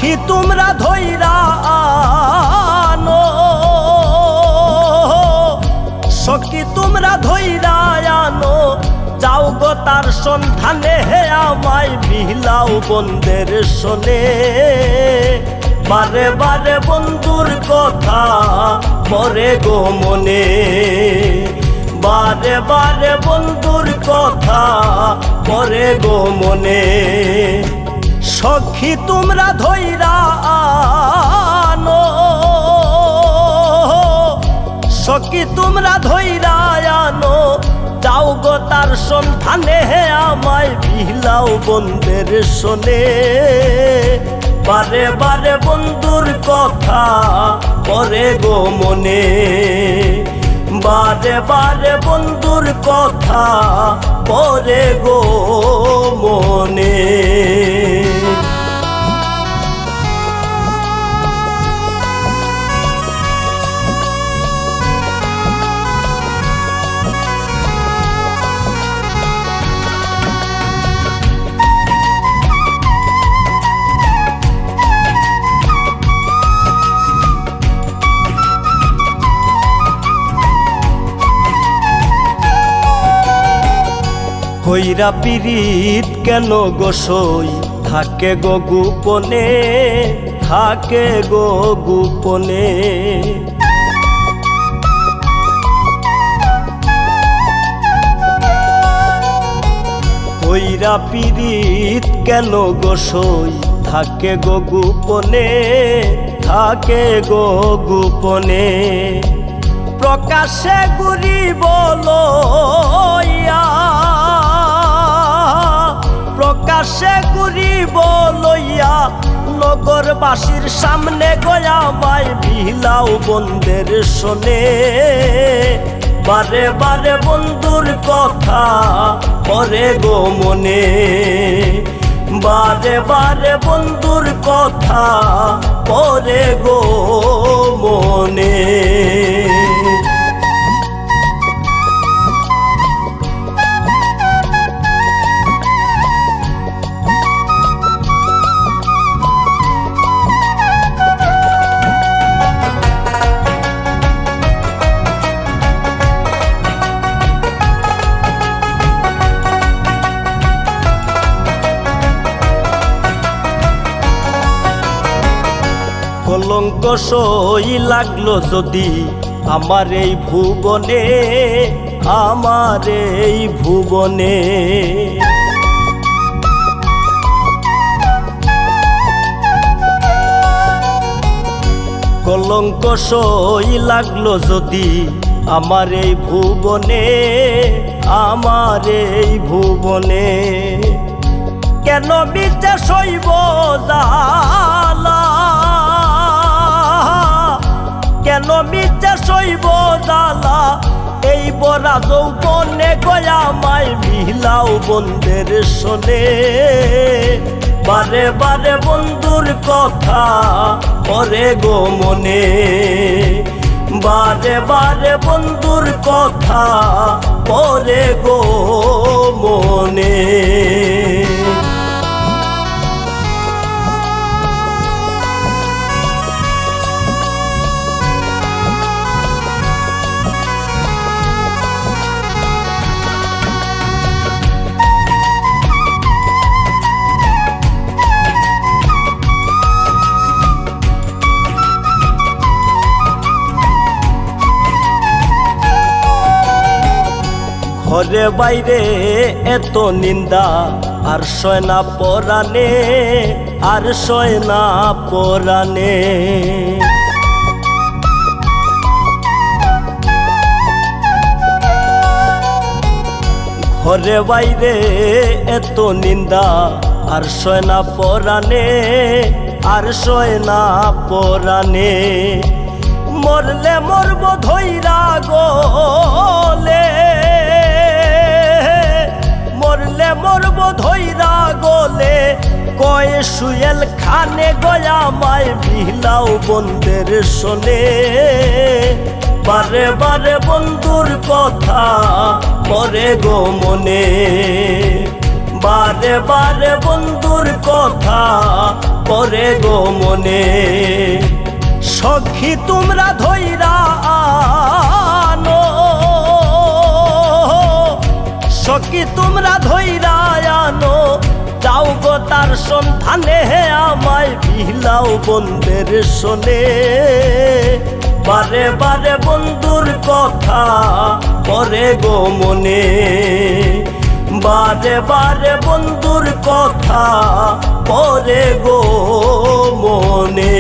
সখী তোমরা ধইরা আনো, সখী তোমরা ধইরা আনো, যাও গো তার সন্ধানে হে আমায় বিলাও বন্ধের শোনে। বারে বারে বন্ধুর কথা পরে গো মনে, বারে বারে বন্ধুর কথা পরে গো মনে। সখী তোমরা ধইরা আনো, সখী তোমরা ধইরা আনো, যাও গো তার সন্ধানে হে আমায় বিলাও বন্ধের শোনে। বারে বারে বন্ধুর কথা পরে গো মনে, বারে বারে বন্ধুর কথা পরে গো মনে। কইরা পিরিত কেন গোসই থাকে গো গোপনে, থাকে গো গোপনে। কইরা পিরিত কেন গোসই থাকে গো গোপনে, থাকে গো গোপনে। প্রকাশে গুরি বলইয়া, প্রকাশে ঘুরিব লইয়া, নগরবাসীর সামনে গয়া মাই বিলাও বন্ধের শোনে। বারে বারে বন্ধুর কথা পরে গো মনে, বারে বারে বন্ধুর কথা পরে গো মনে। কলঙ্ক সই লাগলো যদি আমার এই ভুবনে, আমার এই ভুবনে। কলঙ্ক সই লাগলো যদি আমার এই ভুবনে, আমার এই ভুবনে। কেন মিথ্যে সইব জালা, কেন মিথ্যে সইব জালা, এই বরা যৌবনে গয়া মাই বিলাও বন্ধের শোনে। বারে বারে বন্ধুর কথা পরে গো মনে, বারে বারে বন্ধুর কথা পরে গো মনে। ঘরে বাইরে এত নিন্দা আর সয় না পরাণে, আর সয় না পরাণে। ঘরে বাইরে এত নিন্দা আর সয় না পরাণে, আর সয় না পরাণে। মরলে মরব ধইরা গলে, মরলে মরব ধইরা গলে, কয়ে সুয়েল খানে গয়া মাই বিলাও বন্ধের শোনে। বারে বারে বন্ধুর কথা পরে গো মনে, বারে বারে বন্ধুর কথা পরে গো মনে। সখী তোমরা ধইরা আনো, সখী তোমরা ধইরা আনো, যাও গো তার সন্ধানে আমায় বিলাও বন্ধের শোনে। বারে বারে বন্ধুর কথা পরে গো মনে, বারে বারে বন্ধুর কথা পরে গো মনে।